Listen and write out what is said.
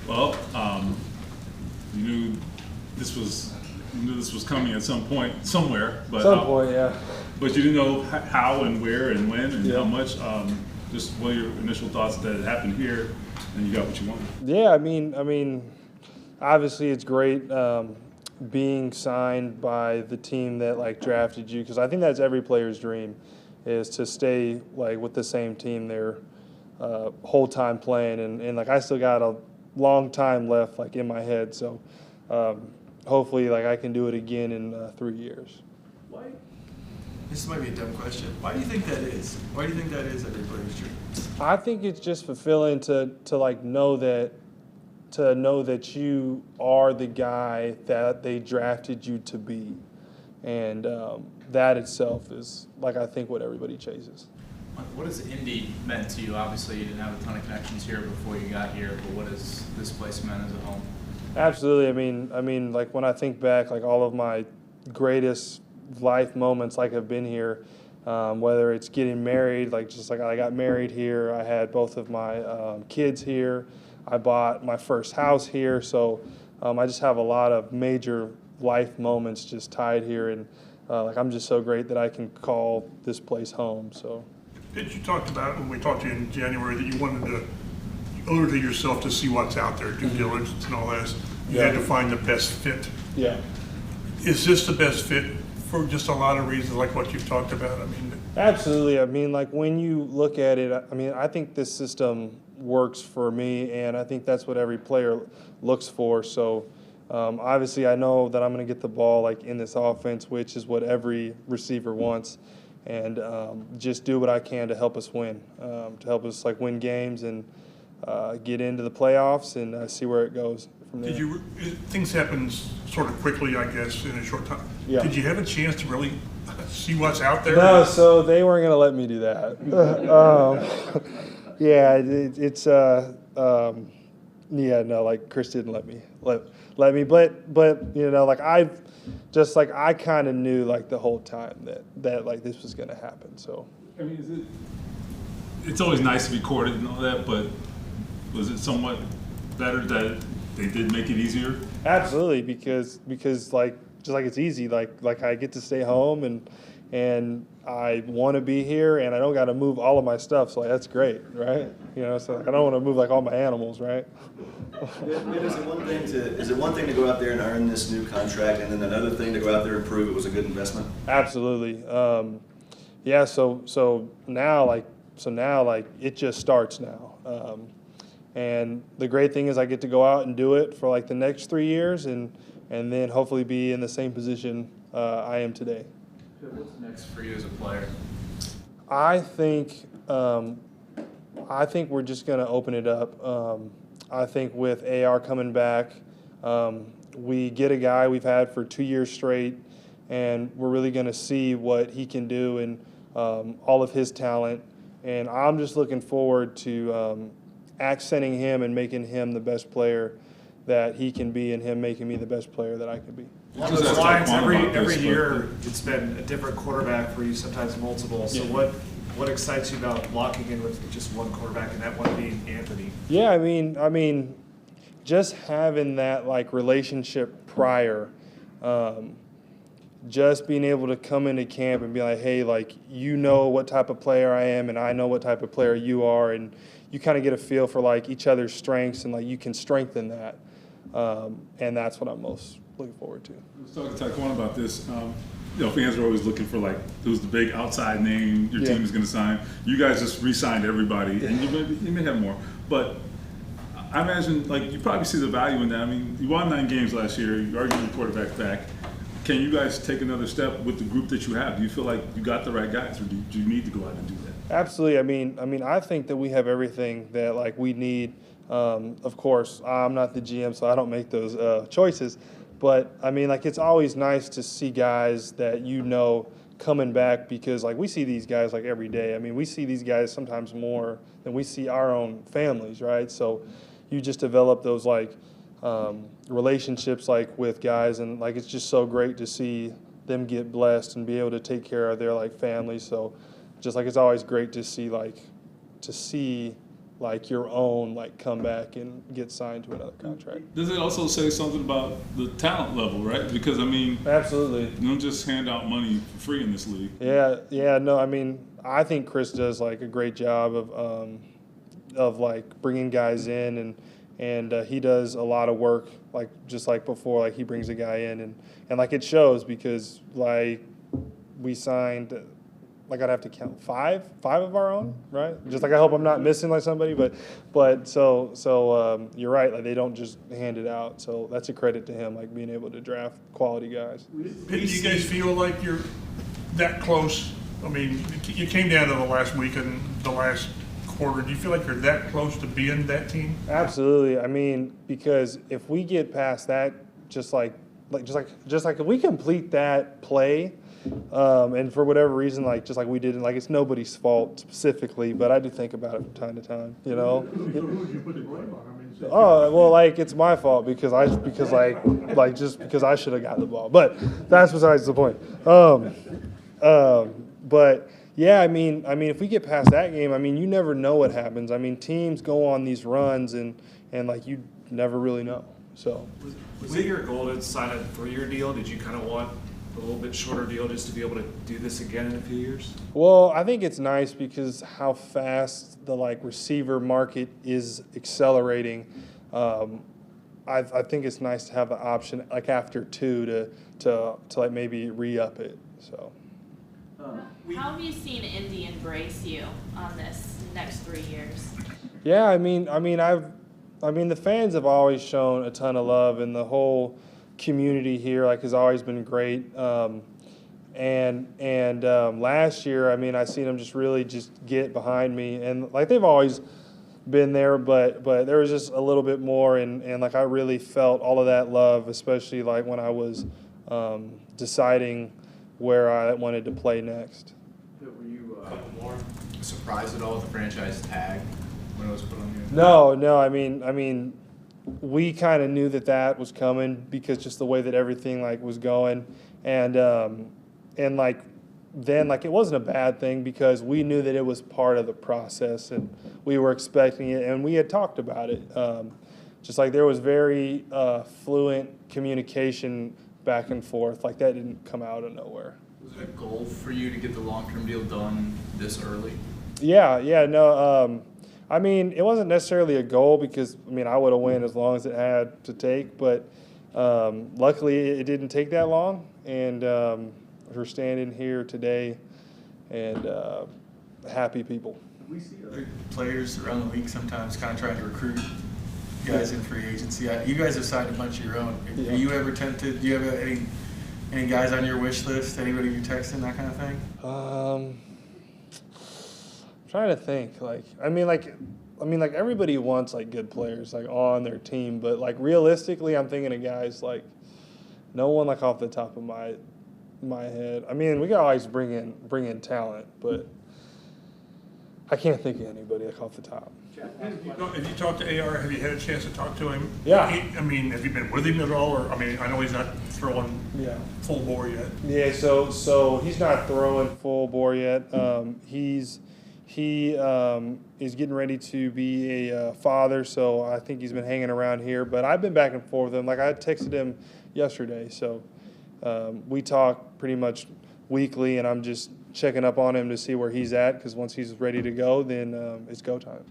Well, you knew this was coming at some point, somewhere, but Some point, yeah. but you didn't know how and where and when and Yeah. how much. Just what are your initial thoughts that it happened here, and you got what you wanted? Yeah, I mean, obviously it's great being signed by the team that like drafted you, because I think that's every player's dream, is to stay like with the same team their whole time playing, and like I still got a long time left like in my head, so hopefully like I can do it again in 3 years. Why? This might be a dumb question. Why do you think that is? Why do you think that is every player's dream? I think it's just fulfilling to like know that you are the guy that they drafted you to be, and that itself is like I think what everybody chases. What has Indy meant to you? Obviously, you didn't have a ton of connections here before you got here, but what has this place meant as a home? Absolutely. I mean, like when I think back, like all of my greatest life moments, like have been here. Whether it's getting married, like just like I got married here, I had both of my kids here. I bought my first house here, so I just have a lot of major life moments just tied here, and like I'm just so great that I can call this place home. So. You talked about when we talked to you in January that you wanted to owe it to yourself to see what's out there, due diligence and all that. You had to find the best fit. Yeah. Is this the best fit for just a lot of reasons, like what you've talked about? I mean, Absolutely. I mean, like when you look at it, I mean, I think this system works for me, and I think that's what every player looks for. So obviously, I know that I'm going to get the ball like in this offense, which is what every receiver wants, and just do what I can to help us win, to help us like win games and get into the playoffs and see where it goes from there. things happen sort of quickly, I guess, in a short time. Yeah. Did you have a chance to really see what's out there? No, so they weren't going to let me do that. Yeah, yeah, no, like Chris didn't let me, but you know, like I kind of knew like the whole time that like this was going to happen. So. I mean, it's always nice to be courted and all that, but was it somewhat better that they did make it easier? Absolutely, because like just like it's easy, like I get to stay home and I want to be here, and I don't got to move all of my stuff, so like, that's great, right? You know, so like, I don't want to move like all my animals, right? Is it one thing to go out there and earn this new contract, and then another thing to go out there and prove it was a good investment? Absolutely. Yeah. So now like it just starts now. And the great thing is I get to go out and do it for like the next 3 years, and then hopefully be in the same position I am today. What's next for you as a player? I think we're just going to open it up. I think with AR coming back, we get a guy we've had for 2 years straight, and we're really going to see what he can do and all of his talent. And I'm just looking forward to accenting him and making him the best player that he can be, and him making me the best player that I can be. Along those lines, every year it's been a different quarterback for you, sometimes multiple. So what excites you about locking in with just one quarterback, and that one being Anthony? Yeah, I mean, just having that like relationship prior, just being able to come into camp and be like, hey, like you know what type of player I am, and I know what type of player you are, and you kind of get a feel for like each other's strengths, and like you can strengthen that, and that's what I'm most looking forward to. I was talking to Taekwon about this. You know, fans are always looking for like who's the big outside name your team is going to sign. You guys just re-signed everybody, and you may have more, but I imagine like you probably see the value in that. I mean, you won 9 games last year. You are getting your quarterback back. Can you guys take another step with the group that you have? Do you feel like you got the right guys, or do you need to go out and do that? Absolutely. I mean, I think that we have everything that like we need. Of course, I'm not the GM, so I don't make those choices. But I mean, like it's always nice to see guys that you know coming back, because like we see these guys like every day. I mean, we see these guys sometimes more than we see our own families, right? So you just develop those like relationships like with guys, and like it's just so great to see them get blessed and be able to take care of their like families. So just like it's always great to see like your own like come back and get signed to another contract. Does it also say something about the talent level, right? Because I mean, Absolutely. you don't just hand out money for free in this league. Yeah, no, I mean, I think Chris does like a great job of like bringing guys in, and he does a lot of work, like just like before, like he brings a guy in, and like it shows because like we signed, like I'd have to count five of our own, right? Just like I hope I'm not missing like somebody, but so you're right, like they don't just hand it out, so that's a credit to him, like being able to draft quality guys. Do you guys feel like you're that close? I mean, you came down to the last week and the last quarter. Do you feel like you're that close to being that team? Absolutely. I mean, because if we get past that, just like if we complete that play, and for whatever reason, like just like we didn't, like it's nobody's fault specifically, but I do think about it from time to time, you know. Who would you put the blame on? I mean, Oh well, like it's my fault because I should have got the ball, but that's besides the point. But yeah, I mean, if we get past that game, I mean, you never know what happens. I mean, teams go on these runs and like you never really know. So Was it your goal to sign a 3-year deal? Did you kind of want a little bit shorter deal just to be able to do this again in a few years? well, I think it's nice because how fast the like receiver market is accelerating. I think it's nice to have the option like after 2 to like maybe re-up it. So. How have you seen Indy embrace you on this next 3 years? Yeah, I mean, the fans have always shown a ton of love, and the whole community here like has always been great. And last year, I mean, I seen them just really just get behind me, and like they've always been there, but there was just a little bit more, and like I really felt all of that love, especially like when I was deciding where I wanted to play next. Were you surprised at all with the franchise tag when it was put on you? No. I mean, we kind of knew that was coming because just the way that everything like was going, and like then like it wasn't a bad thing because we knew that it was part of the process and we were expecting it and we had talked about it. Just like there was very fluent communication back and forth. Like that didn't come out of nowhere. Was it a goal for you to get the long-term deal done this early? Yeah, no. I mean, it wasn't necessarily a goal because, I mean, I would have went as long as it had to take, but luckily it didn't take that long, and we're standing here today and happy people. We see other players around the league sometimes kind of trying to recruit guys in free agency. You guys have signed a bunch of your own. Yeah. Are you ever tempted? Do you have any guys on your wish list? Anybody you texting, that kind of thing? I'm trying to think. I mean, everybody wants like good players like on their team, but like realistically, I'm thinking of guys like no one like off the top of my head. I mean, we can always bring in talent, but I can't think of anybody like off the top. Have you talked to AR? Have you had a chance to talk to him? Yeah. I mean, have you been with him at all? Or I mean, I know he's not throwing full bore yet. Yeah, so he's not throwing full bore yet. He is getting ready to be a father, so I think he's been hanging around here. But I've been back and forth with him. Like I texted him yesterday, so we talk pretty much weekly, and I'm just checking up on him to see where he's at because once he's ready to go, then it's go time.